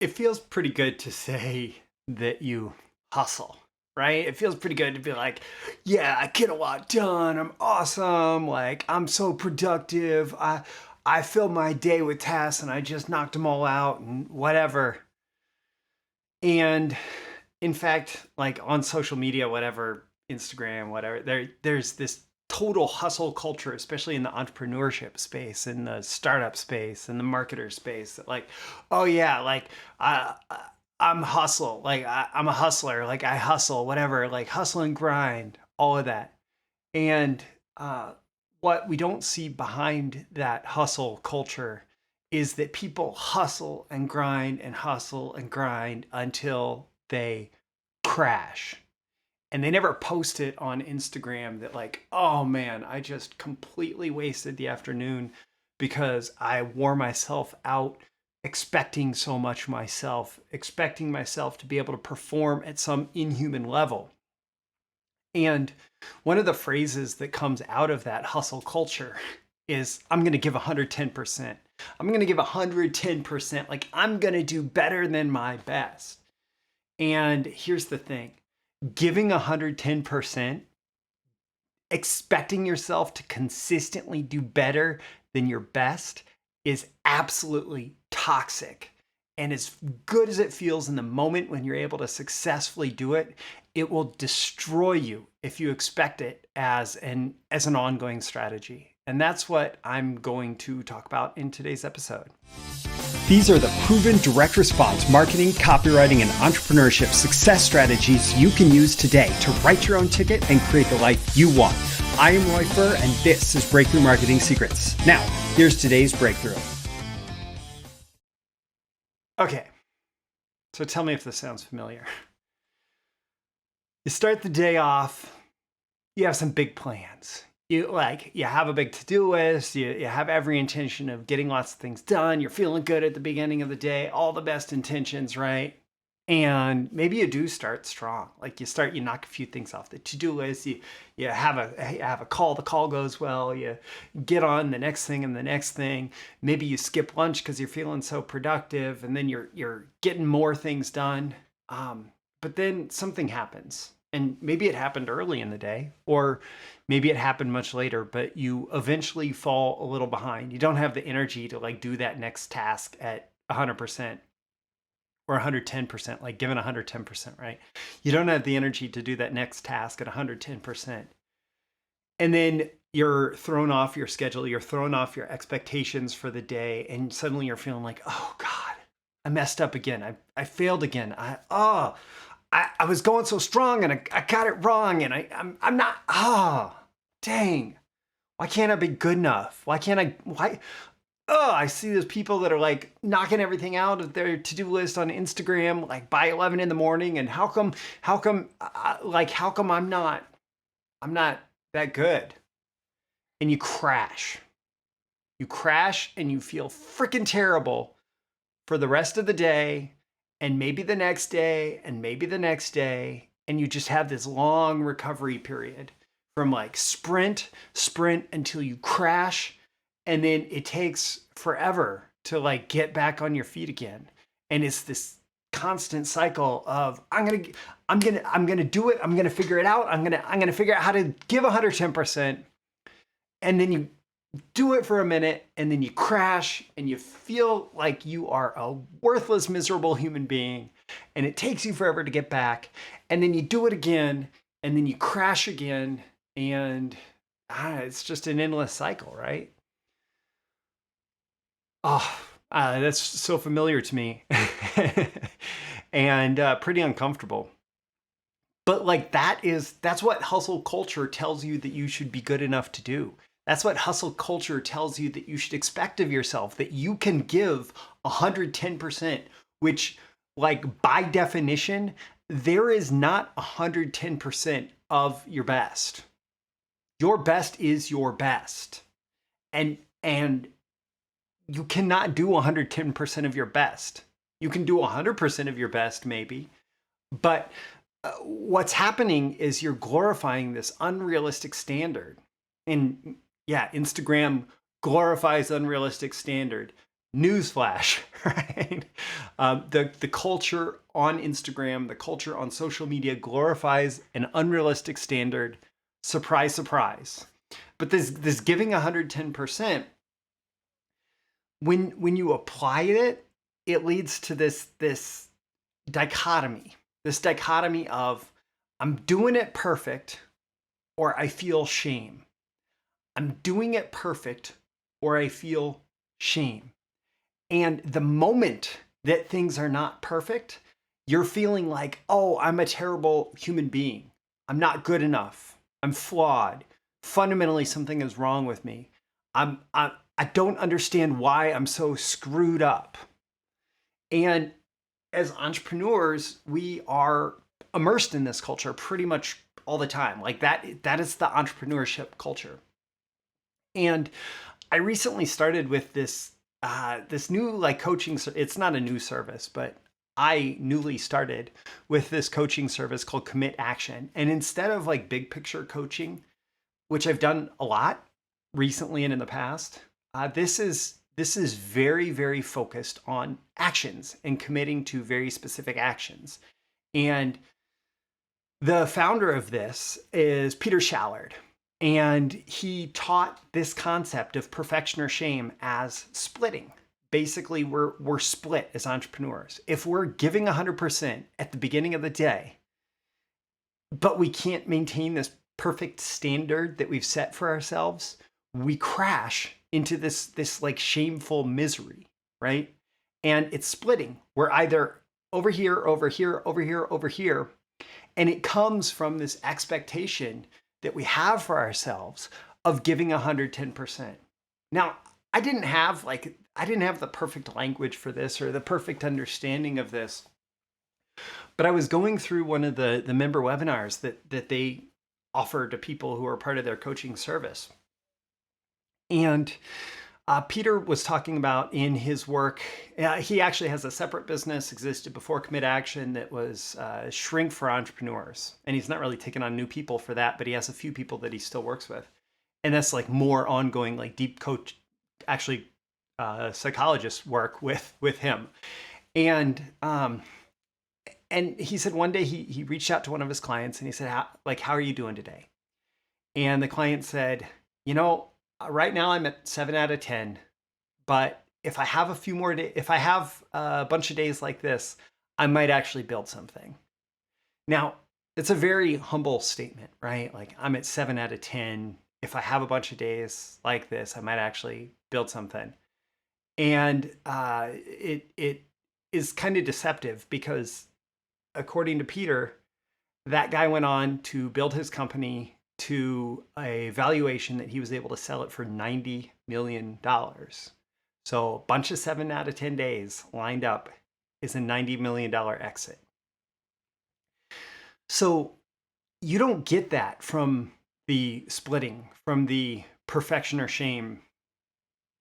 it feels pretty good to say that you hustle, right? It feels pretty good to be like, yeah, I get a lot done. I'm awesome. Like, I'm so productive. I filled my day with tasks and I just knocked them all out and whatever. And in fact, like on social media, whatever, Instagram, whatever, there's this total hustle culture, especially in the entrepreneurship space, in the startup space, in the marketer space. That like, oh yeah, like I'm hustle, like I'm a hustler, like I hustle, whatever, like hustle and grind, all of that. And uh, what we don't see behind that hustle culture is that people hustle and grind until they crash. And they never post it on Instagram that, like, oh man, I just completely wasted the afternoon because I wore myself out expecting so much myself, expecting myself to be able to perform at some inhuman level. And one of the phrases that comes out of that hustle culture is, I'm going to give 110%. I'm going to give 110%. Like, I'm going to do better than my best. And here's the thing, giving 110%, expecting yourself to consistently do better than your best is absolutely toxic. And as good as it feels in the moment when you're able to successfully do it, it will destroy you if you expect it as an ongoing strategy. And that's what I'm going to talk about in today's episode. These are the proven direct response marketing, copywriting, and entrepreneurship success strategies you can use today to write your own ticket and create the life you want. I am Roy Furr, and this is Breakthrough Marketing Secrets. Now, here's today's breakthrough. Okay, so tell me if this sounds familiar. You start the day off, you have some big plans. You have a big to-do list, you have every intention of getting lots of things done, you're feeling good at the beginning of the day, all the best intentions, right? And maybe you do start strong. Like you knock a few things off the to-do list, you have a call, the call goes well, you get on the next thing and the next thing. Maybe you skip lunch because you're feeling so productive, and then you're getting more things done. But then something happens. And maybe it happened early in the day, or maybe it happened much later, but you eventually fall a little behind. You don't have the energy to like do that next task at 100% or 110%, like given 110%, right? You don't have the energy to do that next task at 110%. And then you're thrown off your schedule, you're thrown off your expectations for the day, and suddenly you're feeling like, oh God, I messed up again. I failed again. I was going so strong and I got it wrong, and I'm not, dang. Why can't I be good enough? I see those people that are like knocking everything out of their to-do list on Instagram, like by 11 in the morning. And how come I'm not that good? And you crash and you feel freaking terrible for the rest of the day, and maybe the next day, and maybe the next day, and you just have this long recovery period from like sprint until you crash, and then it takes forever to like get back on your feet again. And it's this constant cycle of I'm gonna do it, I'm gonna figure it out, I'm gonna figure out how to give 110%, and then you do it for a minute, and then you crash and you feel like you are a worthless, miserable human being, and it takes you forever to get back, and then you do it again, and then you crash again, and it's just an endless cycle, right? That's so familiar to me and pretty uncomfortable. But like that's what hustle culture tells you that you should be good enough to do. That's what hustle culture tells you that you should expect of yourself, that you can give 110%, which, like, by definition, there is not 110% of your best. Your best is your best. And you cannot do 110% of your best. You can do 100% of your best, maybe, but what's happening is you're glorifying this unrealistic standard. And yeah, Instagram glorifies unrealistic standard. Newsflash, right? The culture on Instagram, the culture on social media glorifies an unrealistic standard. Surprise, surprise. But this giving 110%, when you apply it, it leads to this dichotomy. This dichotomy of I'm doing it perfect or I feel shame. I'm doing it perfect or I feel shame. And the moment that things are not perfect, you're feeling like, oh, I'm a terrible human being. I'm not good enough. I'm flawed. Fundamentally, something is wrong with me. I don't understand why I'm so screwed up. And as entrepreneurs, we are immersed in this culture pretty much all the time. Like that is the entrepreneurship culture. And I recently started with this new like coaching. It's not a new service, but I newly started with this coaching service called Commit Action. And instead of like big picture coaching, which I've done a lot recently and in the past, this is very, very focused on actions and committing to very specific actions. And the founder of this is Peter Shallard. And he taught this concept of perfection or shame as splitting. Basically, we're split as entrepreneurs. If we're giving 100% at the beginning of the day, but we can't maintain this perfect standard that we've set for ourselves, we crash into this like shameful misery, right? And it's splitting. We're either over here, over here, over here, over here. And it comes from this expectation that we have for ourselves of giving 110%. Now, I didn't have the perfect language for this or the perfect understanding of this, but I was going through one of the member webinars that they offer to people who are part of their coaching service. And Peter was talking about in his work, he actually has a separate business, existed before Commit Action, that was Shrink for Entrepreneurs. And he's not really taking on new people for that, but he has a few people that he still works with. And that's like more ongoing, like deep coach, actually psychologist work with him. And he said one day he reached out to one of his clients and he said, how are you doing today? And the client said, right now I'm at 7 out of 10, but if I have a few more days, if I have a bunch of days like this, I might actually build something. Now, it's a very humble statement, right? Like I'm at 7 out of 10. If I have a bunch of days like this, I might actually build something. And it is kind of deceptive because according to Peter, that guy went on to build his company to a valuation that he was able to sell it for $90 million. So a bunch of 7 out of 10 days lined up is a $90 million exit. So you don't get that from the splitting, from the perfection or shame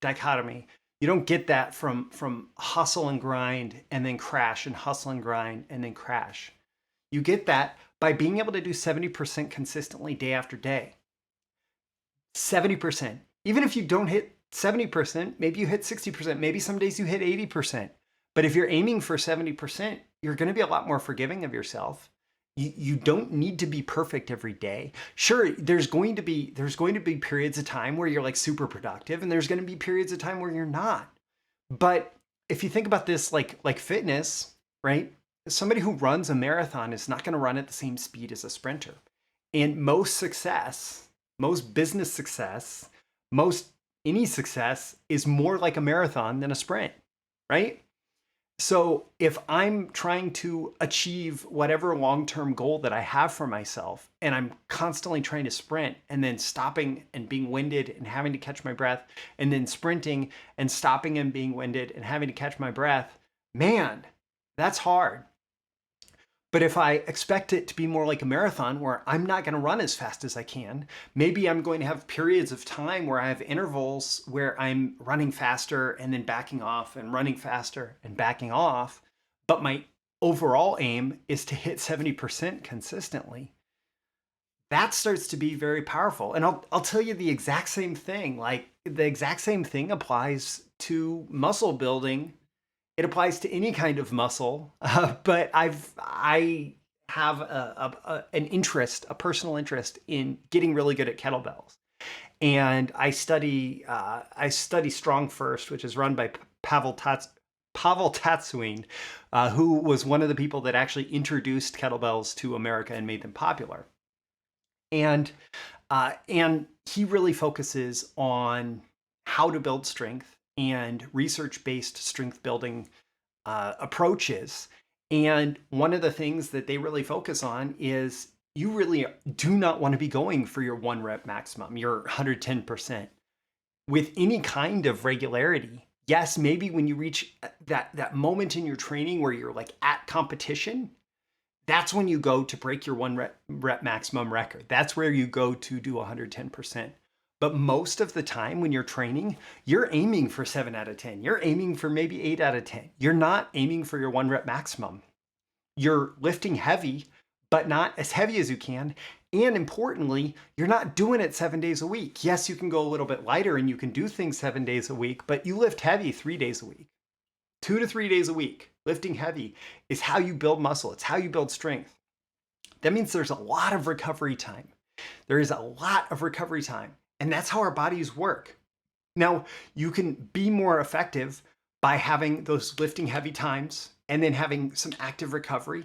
dichotomy. You don't get that from hustle and grind and then crash and hustle and grind and then crash. You get that by being able to do 70% consistently day after day. 70%. Even if you don't hit 70%, maybe you hit 60%, maybe some days you hit 80%. But if you're aiming for 70%, you're going to be a lot more forgiving of yourself. You don't need to be perfect every day. Sure, there's going to be periods of time where you're like super productive, and there's going to be periods of time where you're not. But if you think about this like fitness, right? Somebody who runs a marathon is not going to run at the same speed as a sprinter. And most success, most business success, most any success is more like a marathon than a sprint, right? So if I'm trying to achieve whatever long-term goal that I have for myself, and I'm constantly trying to sprint and then stopping and being winded and having to catch my breath, and then sprinting and stopping and being winded and having to catch my breath, man, that's hard. But if I expect it to be more like a marathon where I'm not going to run as fast as I can, maybe I'm going to have periods of time where I have intervals where I'm running faster and then backing off and running faster and backing off. But my overall aim is to hit 70% consistently. That starts to be very powerful. And I'll tell you the exact same thing. Like the exact same thing applies to muscle building It applies to any kind of muscle, but I have an interest, a personal interest in getting really good at kettlebells. And I study Strong First, which is run by Pavel Tatsuin, who was one of the people that actually introduced kettlebells to America and made them popular. And he really focuses on how to build strength and research-based strength building approaches. And one of the things that they really focus on is you really do not want to be going for your 1 rep maximum, your 110%, with any kind of regularity. Yes, maybe when you reach that moment in your training where you're like at competition, that's when you go to break your 1 rep maximum record. That's where you go to do 110%. But most of the time when you're training, you're aiming for 7 out of 10. You're aiming for maybe 8 out of 10. You're not aiming for your 1 rep maximum. You're lifting heavy, but not as heavy as you can. And importantly, you're not doing it 7 days a week. Yes, you can go a little bit lighter and you can do things 7 days a week, but you lift heavy 3 days a week. 2 to 3 days a week. Lifting heavy is how you build muscle. It's how you build strength. That means there's a lot of recovery time. There is a lot of recovery time, and that's how our bodies work. Now, you can be more effective by having those lifting heavy times and then having some active recovery,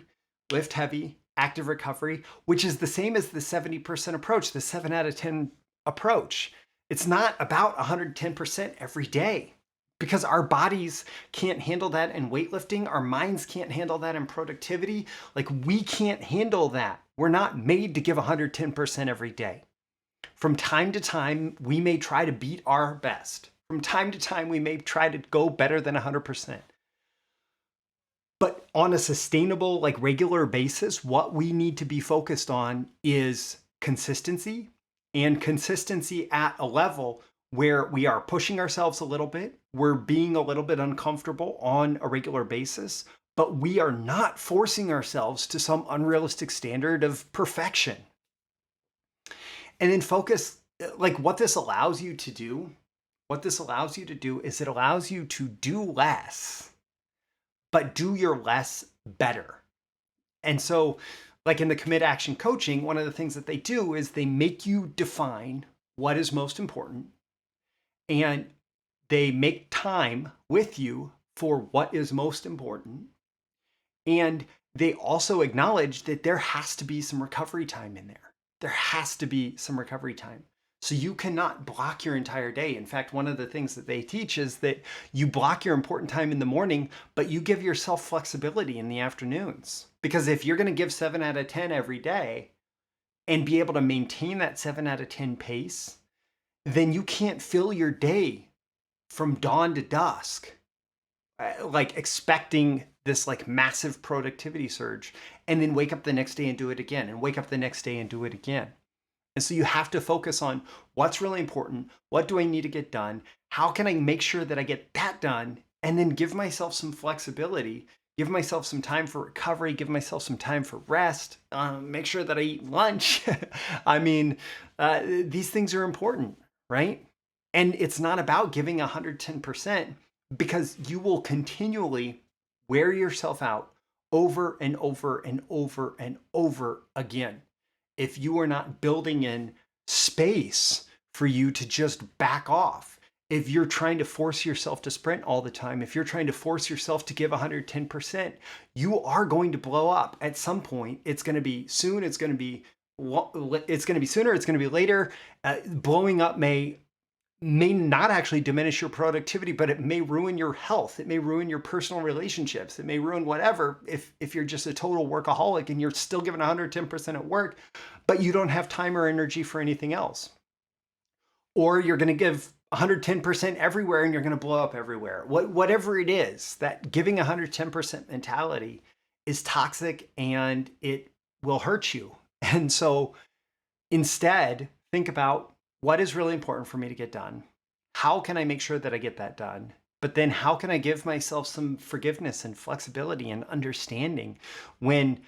lift heavy, active recovery, which is the same as the 70% approach, the 7 out of 10 approach. It's not about 110% every day, because our bodies can't handle that in weightlifting. Our minds can't handle that in productivity. Like, we can't handle that. We're not made to give 110% every day. From time to time, we may try to beat our best. From time to time, we may try to go better than 100%. But on a sustainable, like regular basis, what we need to be focused on is consistency, and consistency at a level where we are pushing ourselves a little bit, we're being a little bit uncomfortable on a regular basis, but we are not forcing ourselves to some unrealistic standard of perfection. And then focus, like what this allows you to do, is it allows you to do less, but do your less better. And so, like in the commit action coaching, one of the things that they do is they make you define what is most important, and they make time with you for what is most important. And they also acknowledge that there has to be some recovery time in there. There has to be some recovery time. So you cannot block your entire day. In fact, one of the things that they teach is that you block your important time in the morning, but you give yourself flexibility in the afternoons. Because if you're going to give 7 out of 10 every day and be able to maintain that 7 out of 10 pace, then you can't fill your day from dawn to dusk, like expecting this like massive productivity surge, and then wake up the next day and do it again, and wake up the next day and do it again. And so you have to focus on what's really important. What do I need to get done? How can I make sure that I get that done? And then give myself some flexibility, give myself some time for recovery, give myself some time for rest, make sure that I eat lunch. I mean, these things are important, right? And it's not about giving 110%, because you will continually wear yourself out over and over and over and over again if you are not building in space for you to just back off. If you're trying to force yourself to sprint all the time, if you're trying to force yourself to give 110%, you are going to blow up at some point. It's going to be soon. It's going to be sooner. It's going to be later. Blowing up may not actually diminish your productivity, but it may ruin your health. It may ruin your personal relationships. It may ruin whatever if you're just a total workaholic and you're still giving 110% at work, but you don't have time or energy for anything else. Or you're going to give 110% everywhere and you're going to blow up everywhere. Whatever it is, that giving 110% mentality is toxic and it will hurt you. And so instead, think about, what is really important for me to get done? How can I make sure that I get that done? But then how can I give myself some forgiveness and flexibility and understanding when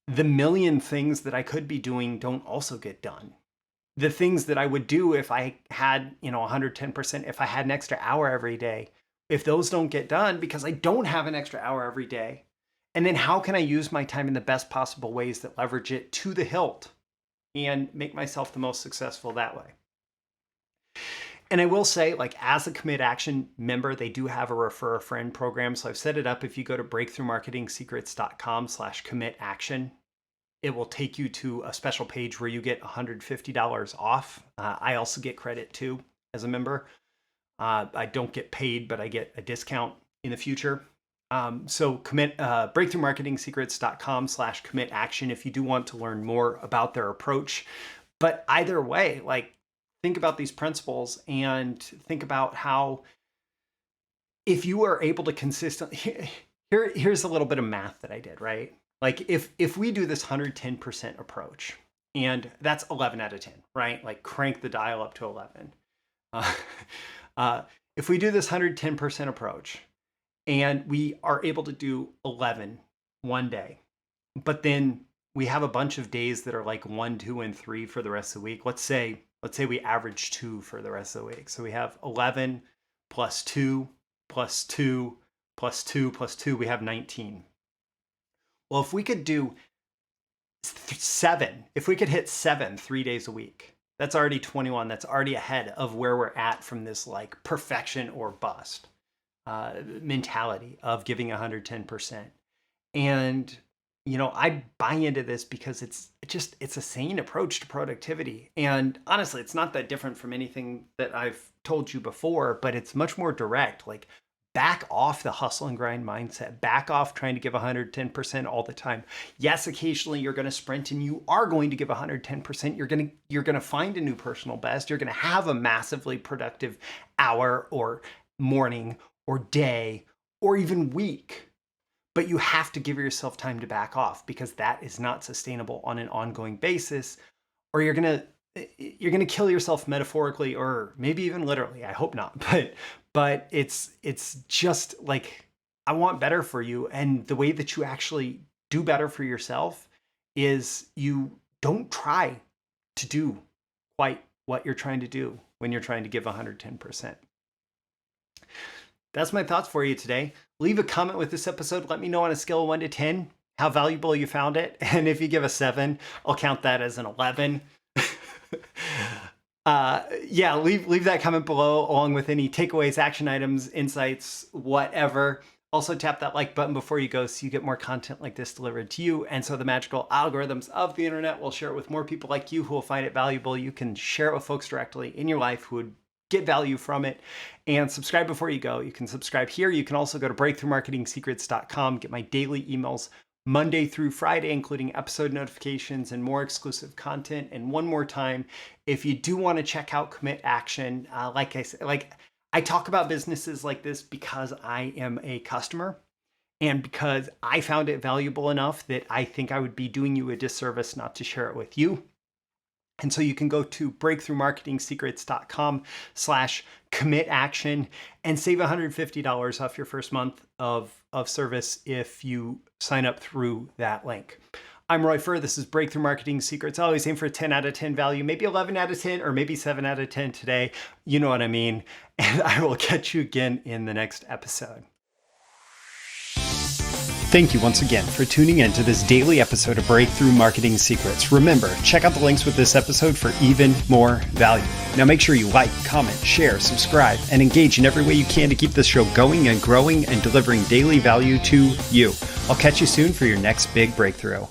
the million things that I could be doing don't also get done? The things that I would do if I had, 110%, if I had an extra hour every day, if those don't get done because I don't have an extra hour every day? And then how can I use my time in the best possible ways that leverage it to the hilt and make myself the most successful that way? And I will say, like, as a Commit Action member, they do have a refer a friend program. So I've set it up. If you go to breakthroughmarketingsecrets.com/commit-action, it will take you to a special page where you get $150 off. I also get credit too as a member. I don't get paid, but I get a discount in the future. So breakthroughmarketingsecrets.com/commit-action if you do want to learn more about their approach. But either way, like, think about these principles and think about how, if you are able to consistently, here's a little bit of math that I did, right? Like, if we do this 110% approach, and that's 11 out of 10, right? Like, crank the dial up to 11. If we do this 110% approach and we are able to do 11 one day, but then we have a bunch of days that are like 1, 2, and 3 for the rest of the week. Let's say we average 2 for the rest of the week. So we have 11 plus 2 plus 2 plus 2 plus 2, we have 19. Well, if we could do 7, if we could hit 7 3 days a week, that's already 21. That's already ahead of where we're at from this like perfection or bust mentality of giving 110%. And, you know, I buy into this because it's a sane approach to productivity. And honestly, it's not that different from anything that I've told you before, but it's much more direct. Like, back off the hustle and grind mindset. Back off trying to give 110% all the time. Yes, occasionally you're going to sprint and you are going to give 110%. You're going to find a new personal best. You're going to have a massively productive hour or morning or day or even week. But you have to give yourself time to back off, because that is not sustainable on an ongoing basis, or you're going to kill yourself metaphorically, or maybe even literally. I hope not. But it's just like, I want better for you. And the way that you actually do better for yourself is you don't try to do quite what you're trying to do when you're trying to give 110%. That's my thoughts for you today. Leave a comment with this episode. Let me know on a scale of 1 to 10 how valuable you found it. And if you give a 7, I'll count that as an 11. Yeah, leave that comment below, along with any takeaways, action items, insights, whatever. Also, tap that like button before you go so you get more content like this delivered to you. And so the magical algorithms of the internet will share it with more people like you who will find it valuable. You can share it with folks directly in your life who would get value from it. And subscribe before you go. You can subscribe here. You can also go to breakthroughmarketingsecrets.com, get my daily emails Monday through Friday, including episode notifications and more exclusive content. And one more time, if you do want to check out Commit Action, like I said, I talk about businesses like this because I am a customer and because I found it valuable enough that I think I would be doing you a disservice not to share it with you. And so you can go to breakthroughmarketingsecrets.com/commit-action and save $150 off your first month of service if you sign up through that link. I'm Roy Furr. This is Breakthrough Marketing Secrets. I always aim for 10 out of 10 value, maybe 11 out of 10, or maybe 7 out of 10 today. You know what I mean. And I will catch you again in the next episode. Thank you once again for tuning in to this daily episode of Breakthrough Marketing Secrets. Remember, check out the links with this episode for even more value. Now make sure you like, comment, share, subscribe, and engage in every way you can to keep this show going and growing and delivering daily value to you. I'll catch you soon for your next big breakthrough.